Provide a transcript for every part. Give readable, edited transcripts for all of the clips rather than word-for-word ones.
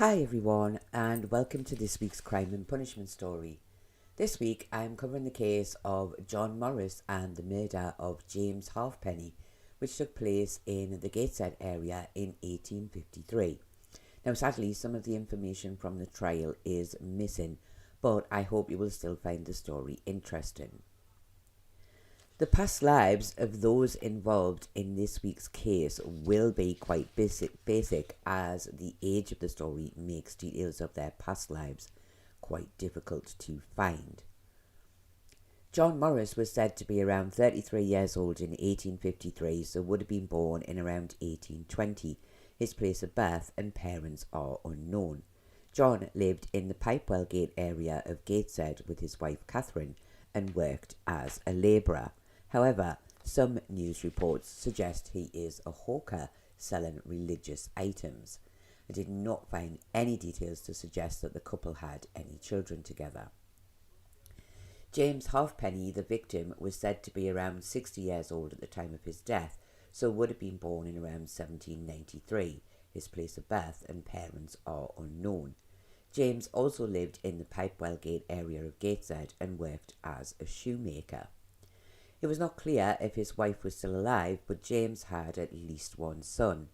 Hi everyone, and welcome to this week's Crime and Punishment story. This week I am covering the case of John Morris and the murder of James Halfpenny, which took place in the Gateshead area in 1853. Now sadly some of the information from the trial is missing, but I hope you will still find the story interesting. The past lives of those involved in this week's case will be quite basic as the age of the story makes details of their past lives quite difficult to find. John Morris was said to be around 33 years old in 1853, so would have been born in around 1820. His place of birth and parents are unknown. John lived in the Pipewellgate area of Gateshead with his wife Catherine and worked as a labourer. However, some news reports suggest he is a hawker selling religious items. I did not find any details to suggest that the couple had any children together. James Halfpenny, the victim, was said to be around 60 years old at the time of his death, so would have been born in around 1793. His place of birth and parents are unknown. James also lived in the Pipewellgate area of Gateshead and worked as a shoemaker. It was not clear if his wife was still alive, but James had at least one son,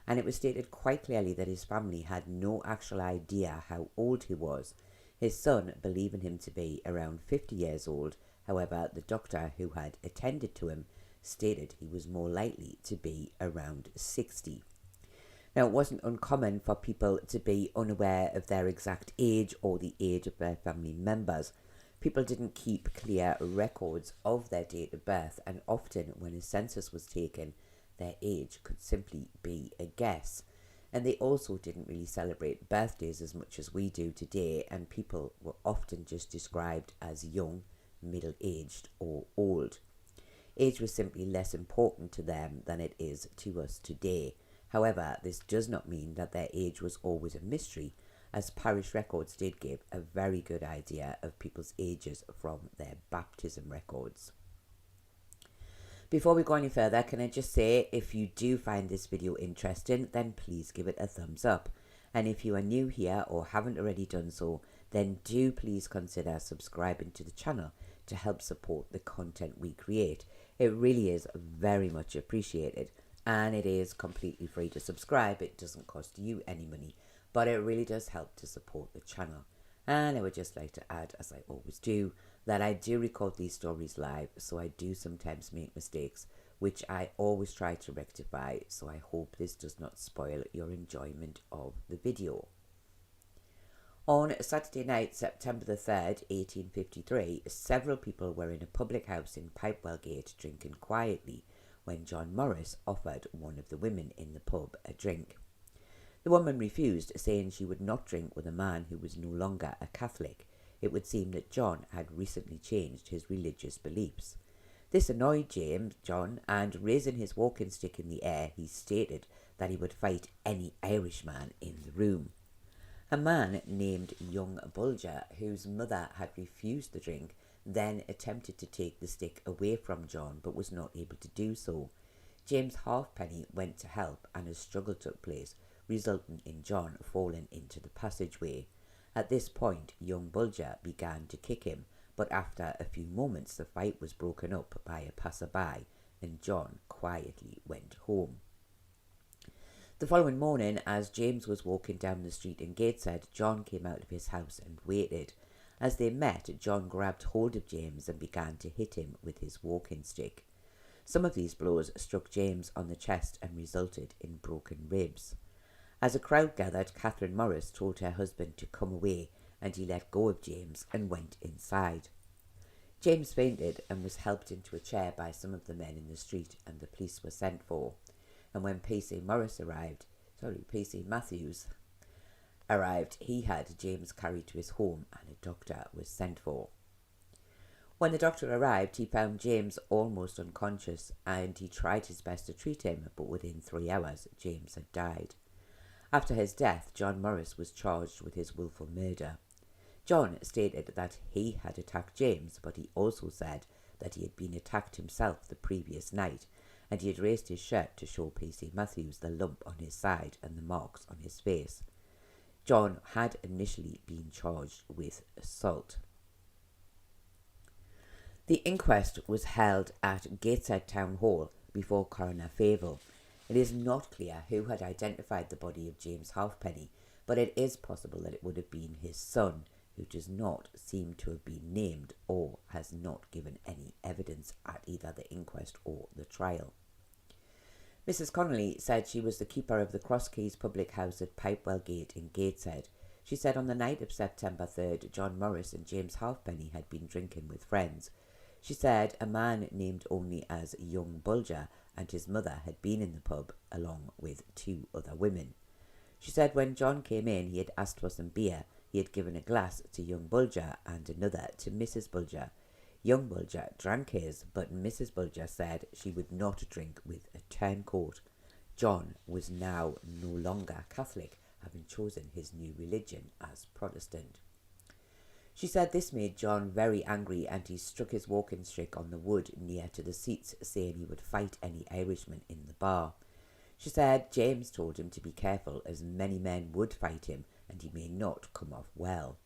and it was stated quite clearly that his family had no actual idea how old he was, his son believing him to be around 50 years old. However, the doctor who had attended to him stated he was more likely to be around 60. Now, it wasn't uncommon for people to be unaware of their exact age or the age of their family members. People didn't keep clear records of their date of birth, and often when a census was taken, their age could simply be a guess. And they also didn't really celebrate birthdays as much as we do today, and people were often just described as young, middle-aged or old. Age was simply less important to them than it is to us today. However, this does not mean that their age was always a mystery, as parish records did give a very good idea of people's ages from their baptism records. Before we go any further, can I just say, if you do find this video interesting, then please give it a thumbs up. And if you are new here or haven't already done so, then do please consider subscribing to the channel to help support the content we create. It really is very much appreciated, and it is completely free to subscribe. It doesn't cost you any money, but it really does help to support the channel. And I would just like to add, as I always do, that I do record these stories live, so I do sometimes make mistakes, which I always try to rectify, so I hope this does not spoil your enjoyment of the video. On Saturday night, September the 3rd, 1853, several people were in a public house in Pipewellgate drinking quietly when John Morris offered one of the women in the pub a drink. The woman refused, saying she would not drink with a man who was no longer a Catholic. It would seem that John had recently changed his religious beliefs. This annoyed John, and raising his walking stick in the air, he stated that he would fight any Irishman in the room. A man named Young Bulger, whose mother had refused the drink, then attempted to take the stick away from John, but was not able to do so. James Halfpenny went to help, and a struggle took place, resulting in John falling into the passageway. At this point, young Bulger began to kick him, but after a few moments the fight was broken up by a passerby, and John quietly went home. The following morning, as James was walking down the street in Gateshead, John came out of his house and waited. As they met, John grabbed hold of James and began to hit him with his walking stick. Some of these blows struck James on the chest and resulted in broken ribs. As a crowd gathered, Catherine Morris told her husband to come away, and he let go of James and went inside. James fainted and was helped into a chair by some of the men in the street, and the police were sent for. And when P.C. Matthews arrived, he had James carried to his home, and a doctor was sent for. When the doctor arrived, he found James almost unconscious, and he tried his best to treat him, but within 3 hours, James had died. After his death, John Morris was charged with his willful murder. John stated that he had attacked James, but he also said that he had been attacked himself the previous night, and he had raised his shirt to show P.C. Matthews the lump on his side and the marks on his face. John had initially been charged with assault. The inquest was held at Gateshead Town Hall before Coroner Fable. It is not clear who had identified the body of James Halfpenny, but it is possible that it would have been his son, who does not seem to have been named or has not given any evidence at either the inquest or the trial. Mrs. Connolly said she was the keeper of the Cross Keys public house at Pipewellgate in Gateshead. She said on the night of September 3rd, John Morris and James Halfpenny had been drinking with friends. She said a man named only as Young Bulger and his mother had been in the pub along with 2 other women. She said when John came in, he had asked for some beer. He had given a glass to Young Bulger and another to Mrs. Bulger. Young Bulger drank his, but Mrs. Bulger said she would not drink with a turncoat. John was now no longer Catholic, having chosen his new religion as Protestant. She said this made John very angry and he struck his walking stick on the wood near to the seats, saying he would fight any Irishman in the bar. She said James told him to be careful as many men would fight him and he may not come off well.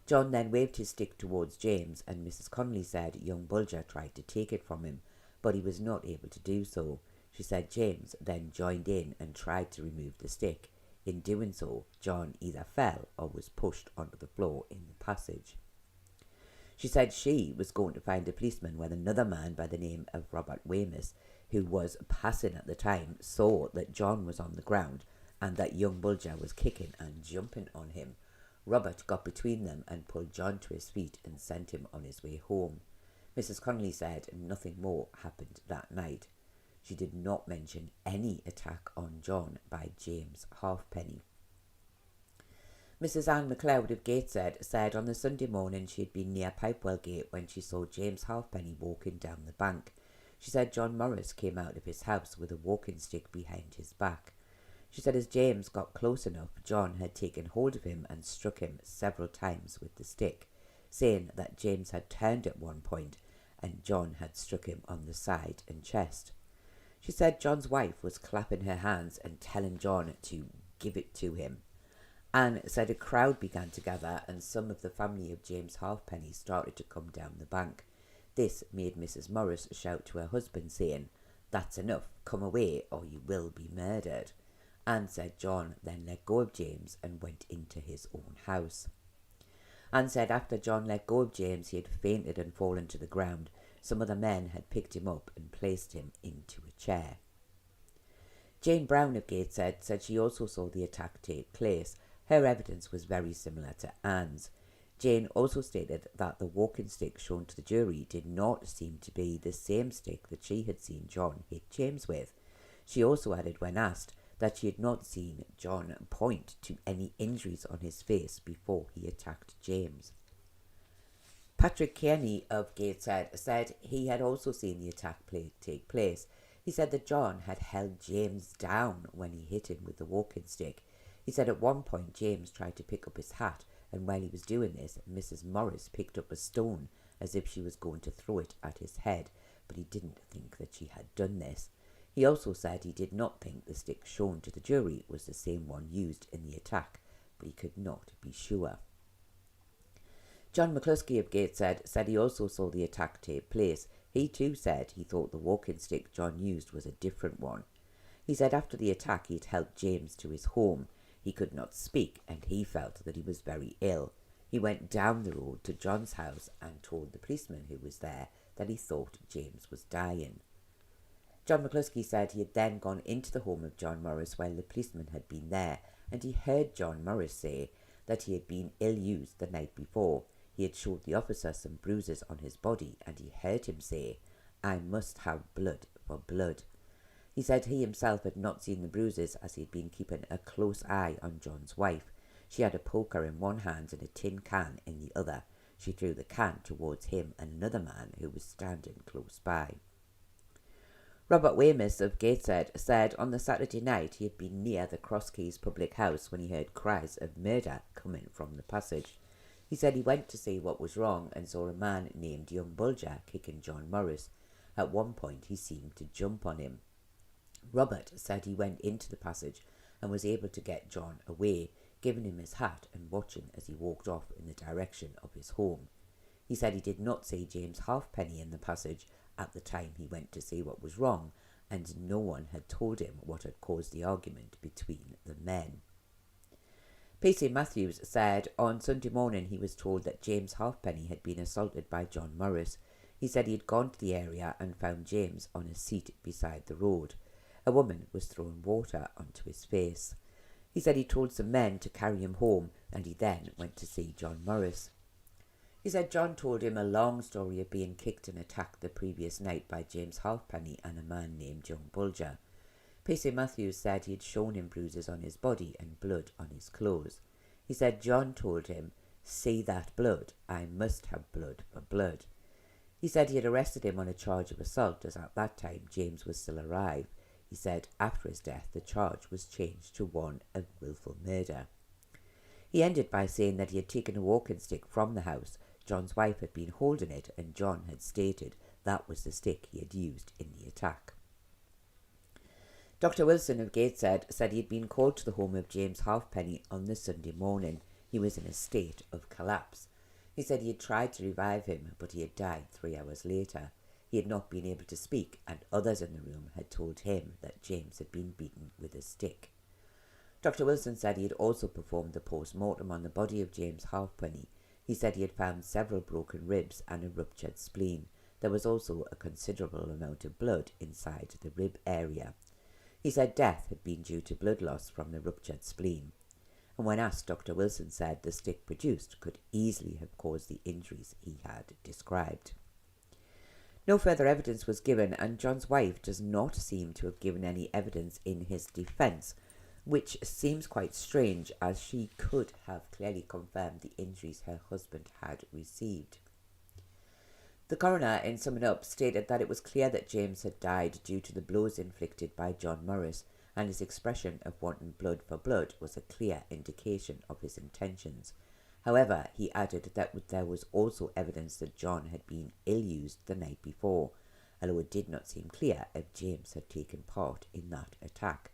John then waved his stick towards James and Mrs. Connolly said young Bulger tried to take it from him, but he was not able to do so. She said James then joined in and tried to remove the stick. In doing so, John either fell or was pushed onto the floor in the passage. She said she was going to find a policeman when another man by the name of Robert Weymouth, who was passing at the time, saw that John was on the ground and that young Bulger was kicking and jumping on him. Robert got between them and pulled John to his feet and sent him on his way home. Mrs. Connolly said nothing more happened that night. She did not mention any attack on John by James Halfpenny. Mrs. Anne MacLeod of Gateshead said on the Sunday morning she had been near Pipewellgate when she saw James Halfpenny walking down the bank. She said John Morris came out of his house with a walking stick behind his back. She said as James got close enough, John had taken hold of him and struck him several times with the stick, saying that James had turned at one point and John had struck him on the side and chest. She said John's wife was clapping her hands and telling John to give it to him. Anne said a crowd began to gather and some of the family of James Halfpenny started to come down the bank. This made Mrs. Morris shout to her husband, saying, "That's enough, come away or you will be murdered." Anne said John then let go of James and went into his own house. Anne said after John let go of James, he had fainted and fallen to the ground. Some other men had picked him up and placed him into a chair. Jane Brown of Gateshead said she also saw the attack take place. Her evidence was very similar to Anne's. Jane also stated that the walking stick shown to the jury did not seem to be the same stick that she had seen John hit James with. She also added when asked that she had not seen John point to any injuries on his face before he attacked James. Patrick Kearney of Gateshead said he had also seen the attack take place. He said that John had held James down when he hit him with the walking stick. He said at one point James tried to pick up his hat, and while he was doing this, Mrs. Morris picked up a stone as if she was going to throw it at his head, but he didn't think that she had done this. He also said he did not think the stick shown to the jury was the same one used in the attack, but he could not be sure. John McCluskey of Gateshead said he also saw the attack take place. He too said he thought the walking stick John used was a different one. He said after the attack he had helped James to his home. He could not speak and he felt that he was very ill. He went down the road to John's house and told the policeman who was there that he thought James was dying. John McCluskey said he had then gone into the home of John Morris while the policeman had been there, and he heard John Morris say that he had been ill-used the night before. He had showed the officer some bruises on his body, and he heard him say, "I must have blood for blood." He said he himself had not seen the bruises as he had been keeping a close eye on John's wife. She had a poker in one hand and a tin can in the other. She threw the can towards him and another man who was standing close by. Robert Weymouth of Gateshead said on the Saturday night he had been near the Cross Keys public house when he heard cries of murder coming from the passage. He said he went to see what was wrong and saw a man named Young Bulger kicking John Morris. At one point he seemed to jump on him. Robert said he went into the passage and was able to get John away. giving him his hat and watching as he walked off in the direction of his home. He said he did not see James Halfpenny in the passage at the time he went to see what was wrong, and no one had told him what had caused the argument between the men. P.C. Matthews said on Sunday morning he was told that James Halfpenny had been assaulted by John Morris. He said he had gone to the area and found James on a seat beside the road. A woman was throwing water onto his face. He said he told some men to carry him home, and he then went to see John Morris. He said John told him a long story of being kicked and attacked the previous night by James Halfpenny and a man named Young Bulger. P.C. Matthews said he had shown him bruises on his body and blood on his clothes. He said John told him, "See that blood? I must have blood for blood." He said he had arrested him on a charge of assault, as at that time James was still alive. He said after his death the charge was changed to one of wilful murder. He ended by saying that he had taken a walking stick from the house. John's wife had been holding it, and John had stated that was the stick he had used in the attack. Dr. Wilson of Gateshead said he had been called to the home of James Halfpenny on the Sunday morning. He was in a state of collapse. He said he had tried to revive him, but he had died 3 hours later. He had not been able to speak, and others in the room had told him that James had been beaten with a stick. Dr. Wilson said he had also performed the post-mortem on the body of James Halfpenny. He said he had found several broken ribs and a ruptured spleen. There was also a considerable amount of blood inside the rib area. He said death had been due to blood loss from the ruptured spleen. And when asked, Dr. Wilson said the stick produced could easily have caused the injuries he had described. No further evidence was given, and John's wife does not seem to have given any evidence in his defence, which seems quite strange, as she could have clearly confirmed the injuries her husband had received. The coroner, in summing up, stated that it was clear that James had died due to the blows inflicted by John Morris, and his expression of wanting blood for blood was a clear indication of his intentions. However, he added that there was also evidence that John had been ill-used the night before, although it did not seem clear if James had taken part in that attack.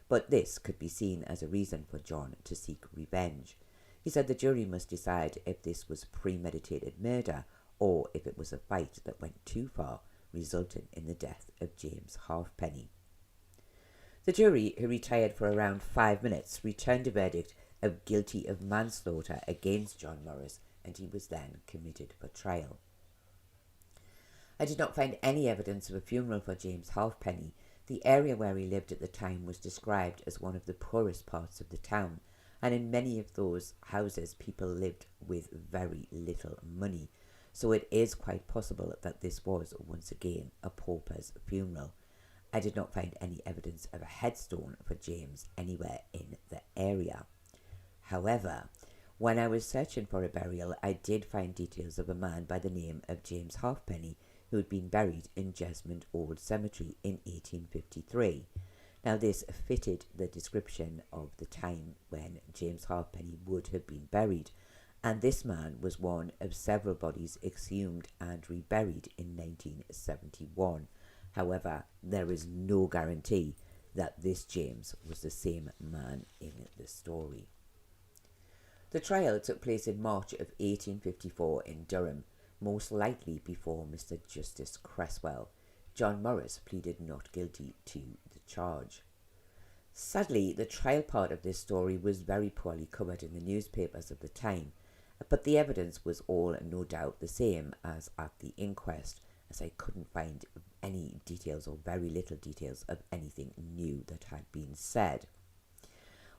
But this could be seen as a reason for John to seek revenge. He said the jury must decide if this was premeditated murder or if it was a fight that went too far, resulting in the death of James Halfpenny. The jury, who retired for around 5 minutes, returned a verdict of guilty of manslaughter against John Morris, and he was then committed for trial. I did not find any evidence of a funeral for James Halfpenny. The area where he lived at the time was described as one of the poorest parts of the town, and in many of those houses people lived with very little money, so it is quite possible that this was once again a pauper's funeral. I did not find any evidence of a headstone for James anywhere in the area. However, when I was searching for a burial, I did find details of a man by the name of James Halfpenny, who had been buried in Jesmond Old Cemetery in 1853. Now, this fitted the description of the time when James Halfpenny would have been buried, and this man was one of several bodies exhumed and reburied in 1971. However, there is no guarantee that this James was the same man in the story. The trial took place in March of 1854 in Durham, most likely before Mr. Justice Cresswell. John Morris pleaded not guilty to the charge. Sadly, the trial part of this story was very poorly covered in the newspapers of the time, but the evidence was all no doubt the same as at the inquest, as I couldn't find any details or very little details of anything new that had been said.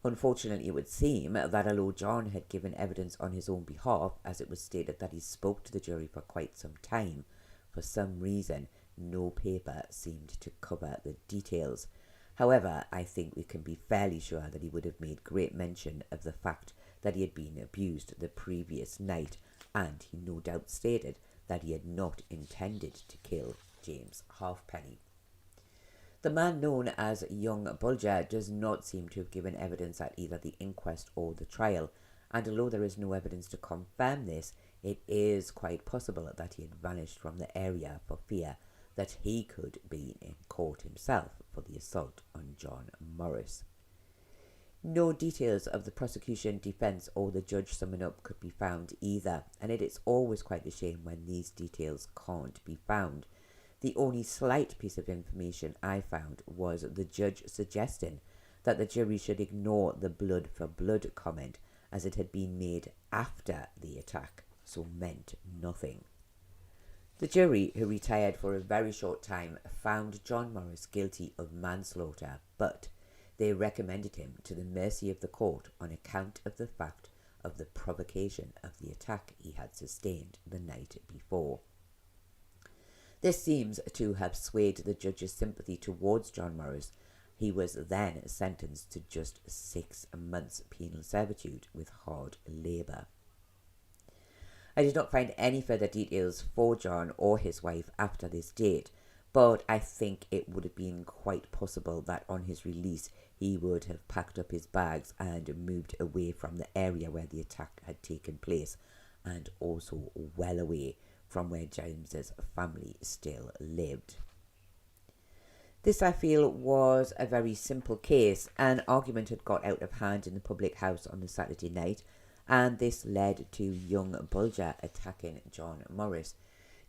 Unfortunately, it would seem that although John had given evidence on his own behalf, as it was stated that he spoke to the jury for quite some time, for some reason no paper seemed to cover the details. However, I think we can be fairly sure that he would have made great mention of the fact that he had been abused the previous night, and he no doubt stated that he had not intended to kill James Halfpenny. The man known as Young Bulger does not seem to have given evidence at either the inquest or the trial, and although there is no evidence to confirm this, it is quite possible that he had vanished from the area for fear that he could be in court himself for the assault on John Morris. No details of the prosecution, defence or the judge summing up could be found either, and it is always quite a shame when these details can't be found. The only slight piece of information I found was the judge suggesting that the jury should ignore the blood for blood comment as it had been made after the attack, so meant nothing. The jury, who retired for a very short time, found John Morris guilty of manslaughter, but they recommended him to the mercy of the court on account of the fact of the provocation of the attack he had sustained the night before. This seems to have swayed the judge's sympathy towards John Morris. He was then sentenced to just 6 months penal servitude with hard labour. I did not find any further details for John or his wife after this date, but I think it would have been quite possible that on his release he would have packed up his bags and moved away from the area where the attack had taken place, and also well away from where James's family still lived. This, I feel, was a very simple case. An argument had got out of hand in the public house on the Saturday night, and this led to young Bulger attacking John Morris.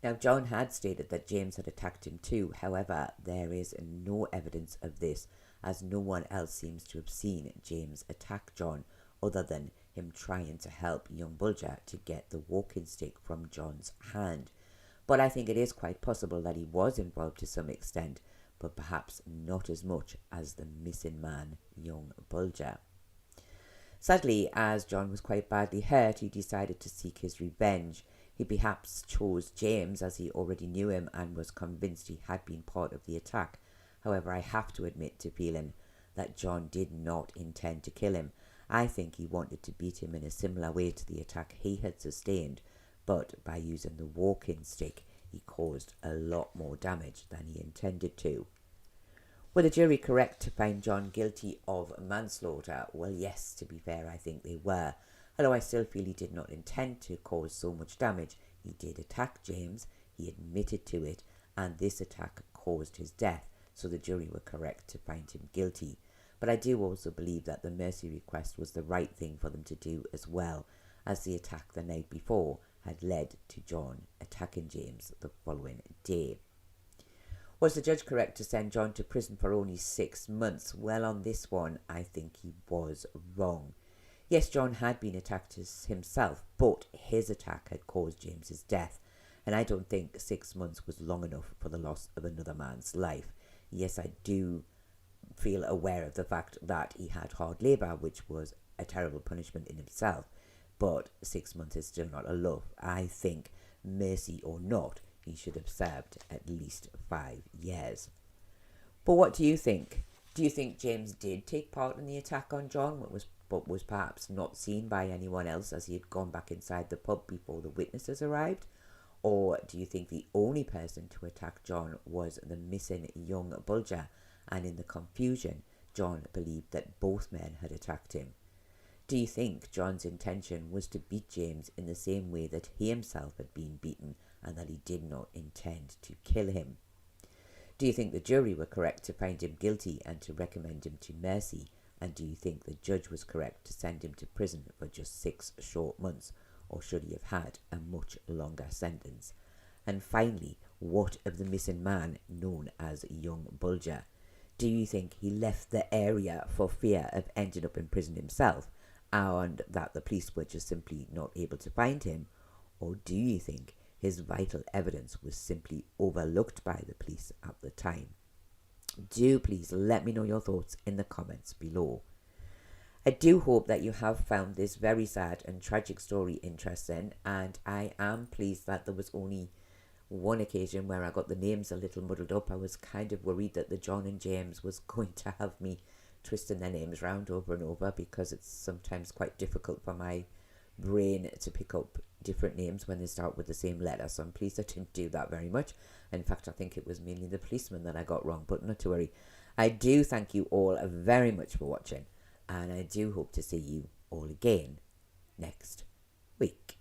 Now, John had stated that James had attacked him too. However, there is no evidence of this, as no one else seems to have seen James attack John, other than him trying to help young Bulger to get the walking stick from John's hand. But I think it is quite possible that he was involved to some extent, but perhaps not as much as the missing man, young Bulger. Sadly, as John was quite badly hurt, he decided to seek his revenge. He perhaps chose James as he already knew him and was convinced he had been part of the attack. However, I have to admit to feeling that John did not intend to kill him. I think he wanted to beat him in a similar way to the attack he had sustained, but by using the walking stick, he caused a lot more damage than he intended to. Were the jury correct to find John guilty of manslaughter? Well, yes, to be fair, I think they were. Although I still feel he did not intend to cause so much damage. He did attack James, he admitted to it, and this attack caused his death, so the jury were correct to find him guilty. But I do also believe that the mercy request was the right thing for them to do as well, as the attack the night before had led to John attacking James the following day. Was the judge correct to send John to prison for only 6 months? Well, on this one, I think he was wrong. Yes, John had been attacked himself, but his attack had caused James's death, and I don't think 6 months was long enough for the loss of another man's life. Yes, I do feel aware of the fact that he had hard labour, which was a terrible punishment in himself, but 6 months is still not enough. I think, mercy or not, he should have served at least 5 years. But what do you think? Do you think James did take part in the attack on John, but was perhaps not seen by anyone else as he had gone back inside the pub before the witnesses arrived? Or do you think the only person to attack John was the missing young Bulger, and in the confusion, John believed that both men had attacked him? Do you think John's intention was to beat James in the same way that he himself had been beaten, and that he did not intend to kill him? Do you think the jury were correct to find him guilty and to recommend him to mercy? And do you think the judge was correct to send him to prison for just 6 short months, or should he have had a much longer sentence? And finally, what of the missing man known as young Bulger? Do you think he left the area for fear of ending up in prison himself, and that the police were just simply not able to find him? Or do you think his vital evidence was simply overlooked by the police at the time? Do please let me know your thoughts in the comments below. I do hope that you have found this very sad and tragic story interesting, and I am pleased that there was only one occasion where I got the names a little muddled up. I was kind of worried that the John and James was going to have me twisting their names round over and over, because it's sometimes quite difficult for my brain to pick up different names when they start with the same letter, so I'm pleased I didn't do that very much. In fact, I think it was mainly the policeman that I got wrong, but not to worry. I do thank you all very much for watching, and I do hope to see you all again next week.